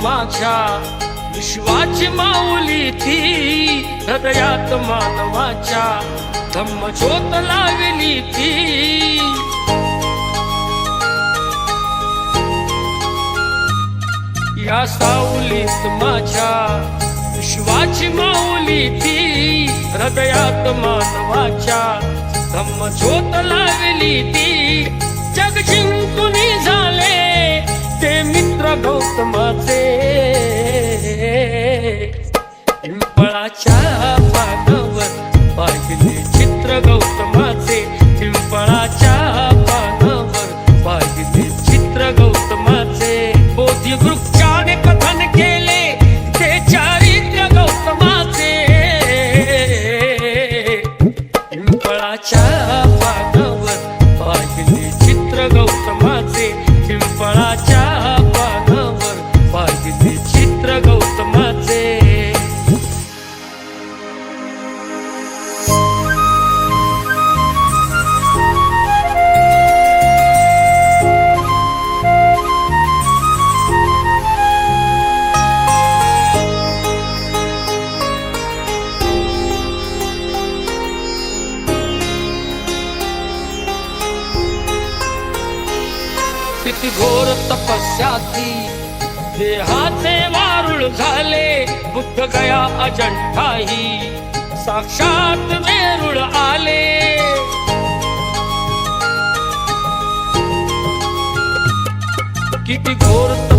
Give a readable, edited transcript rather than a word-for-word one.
माझ्या विश्वाची माऊली ती हृदयात मानवाच्या धम्मज्योत लावली ती या सावलीत माझ्या विश्वाची माऊली ती हृदयात मानवाच्या धम्मज्योत लावली ती जग जिंकून झाले ते मित्र गौतमाचे पिंपळाच्या पानावर पाहिले चित्र गौतमाचे पिंपळाच्या पानावर पाहिले चित्र गौतमाचे बोधी वृक्षाने कथन केले ते चारित्र्य गौतमाचे पिंपळाच्या पानावर पाहिले चित्र गौतमाचे पिंपळाच्या पानावर पाहिले चित्र गौतमाचे किती घोर तपस्या ती देहाचे वारुळ झाले बुद्ध गया अजंठाही साक्षात वेरूळ आले किती घोर